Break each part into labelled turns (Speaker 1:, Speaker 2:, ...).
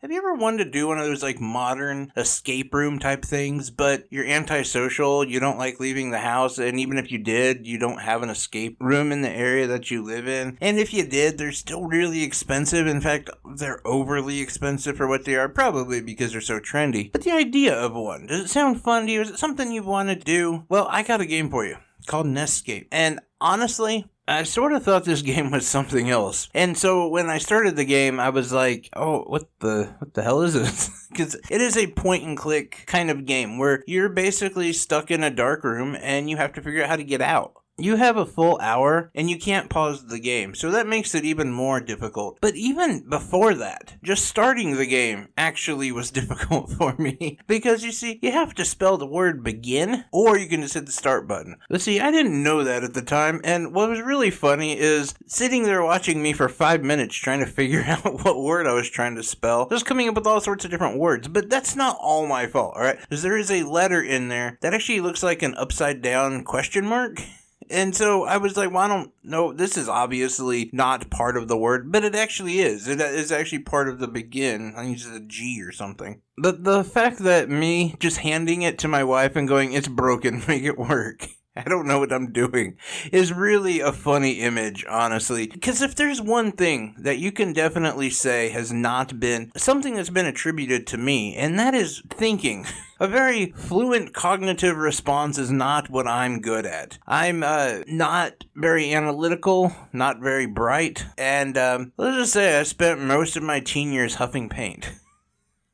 Speaker 1: Have you ever wanted to do one of those like modern escape room type things, but you're antisocial, you don't like leaving the house, and even if you did, you don't have an escape room in the area that you live in? And if you did, they're still really expensive. In fact, they're overly expensive for what they are, probably because they're so trendy. But the idea of one, does it sound fun to you? Is it something you want to do? Well, I got a game for you called Nescape. And honestly, I sort of thought this game was something else. And so when I started the game, I was like, oh, what the hell is this? Because it is a point and click kind of game where you're basically stuck in a dark room and you have to figure out how to get out. You have a full hour and you can't pause the game, so that makes it even more difficult. But even before that, just starting the game actually was difficult for me. Because you see, you have to spell the word begin, or you can just hit the start button. But see, I didn't know that at the time, and what was really funny is sitting there watching me for 5 minutes trying to figure out what word I was trying to spell, just coming up with all sorts of different words. But that's not all my fault, alright? Because there is a letter in there that actually looks like an upside down question mark. And so I was like, well, I don't know, this is obviously not part of the word, but it actually is. It is actually part of the begin. I think it's a G or something. But the fact that me just handing it to my wife and going, it's broken, make it work, I don't know what I'm doing, is really a funny image, honestly. Because if there's one thing that you can definitely say has not been something that's been attributed to me, and that is thinking. A very fluent cognitive response is not what I'm good at. I'm not very analytical, not very bright, and let's just say I spent most of my teen years huffing paint.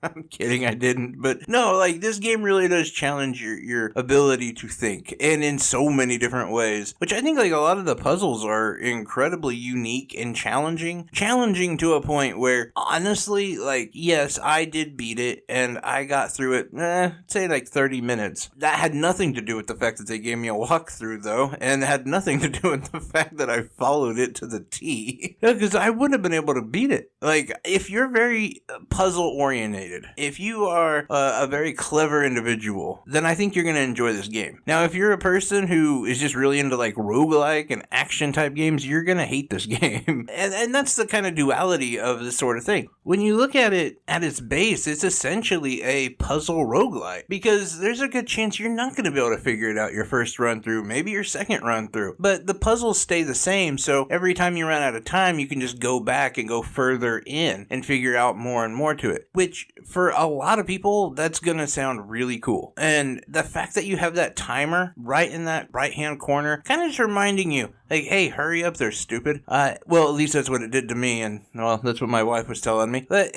Speaker 1: I'm kidding, I didn't. But no, like, this game really does challenge your ability to think, and in so many different ways, which I think, like, a lot of the puzzles are incredibly unique and challenging. Challenging to a point where, honestly, like, yes, I did beat it, and I got through it, say, like, 30 minutes. That had nothing to do with the fact that they gave me a walkthrough, though, and had nothing to do with the fact that I followed it to the T. Because I wouldn't have been able to beat it. Like, if you're very puzzle-oriented, if you are a very clever individual, then I think you're going to enjoy this game. Now, if you're a person who is just really into like roguelike and action type games, you're going to hate this game. And that's the kind of duality of this sort of thing. When you look at it at its base, it's essentially a puzzle roguelike, because there's a good chance you're not going to be able to figure it out your first run through, maybe your second run through. But the puzzles stay the same, so every time you run out of time, you can just go back and go further in and figure out more and more to it, which for a lot of people, that's going to sound really cool. And the fact that you have that timer right in that right-hand corner, kind of just reminding you, like, hey, hurry up there, stupid. Well, at least that's what it did to me, and, well, that's what my wife was telling me. But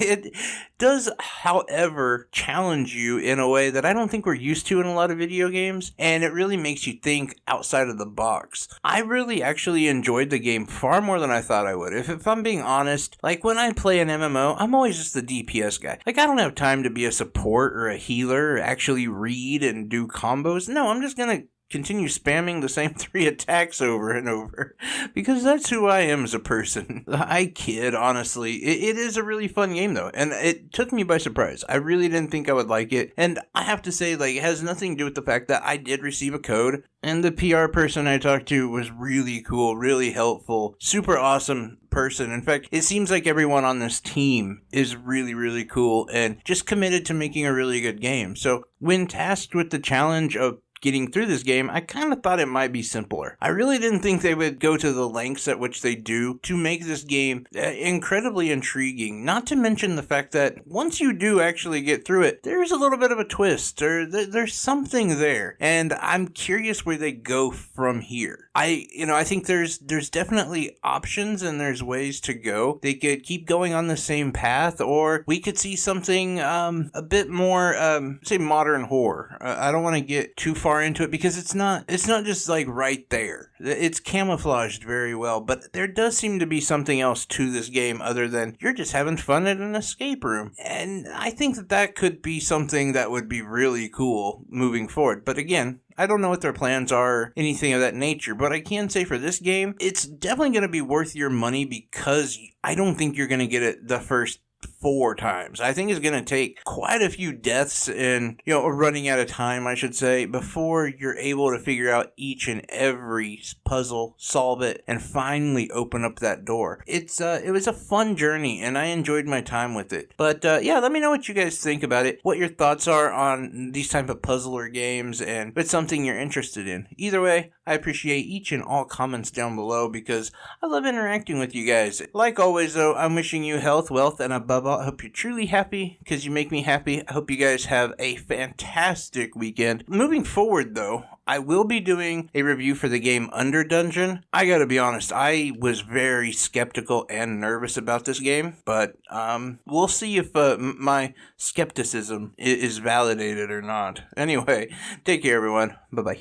Speaker 1: it does, however, challenge you in a way that I don't think we're used to in a lot of video games, and it really makes you think outside of the box. I really actually enjoyed the game far more than I thought I would. If I'm being honest, like, when I play an MMO, I'm always just the DPS guy. Like, I don't have time to be a support or a healer, or actually read and do combos. No, I'm just gonna continue spamming the same 3 attacks over and over, because that's who I am as a person. I kid, honestly. It is a really fun game, though, and it took me by surprise. I really didn't think I would like it, and I have to say, like, it has nothing to do with the fact that I did receive a code, and the PR person I talked to was really cool, really helpful, super awesome person. In fact, it seems like everyone on this team is really, really cool and just committed to making a really good game. So when tasked with the challenge of getting through this game, I kind of thought it might be simpler. I really didn't think they would go to the lengths at which they do to make this game incredibly intriguing, not to mention the fact that once you do actually get through it, there's a little bit of a twist, or there's something there, and I'm curious where they go from here. I think there's definitely options and there's ways to go. They could keep going on the same path, or we could see something a bit more, say, modern horror. I don't want to get too far into it because it's not just like right there. It's camouflaged very well, but there does seem to be something else to this game other than you're just having fun at an escape room. And I think that could be something that would be really cool moving forward. But again, I don't know what their plans are, anything of that nature, but I can say for this game, it's definitely going to be worth your money because I don't think you're going to get it the first 4 times. I think it's going to take quite a few deaths and, running out of time, I should say, before you're able to figure out each and every puzzle, solve it, and finally open up that door. It was a fun journey, and I enjoyed my time with it. But let me know what you guys think about it, what your thoughts are on these type of puzzler games, and if it's something you're interested in. Either way, I appreciate each and all comments down below because I love interacting with you guys. Like always, though, I'm wishing you health, wealth, and above all, I hope you're truly happy because you make me happy. I hope you guys have a fantastic weekend. Moving forward, though, I will be doing a review for the game Under Dungeon. I gotta be honest, I was very skeptical and nervous about this game, but we'll see if my skepticism is validated or not. Anyway, take care, everyone. Bye-bye.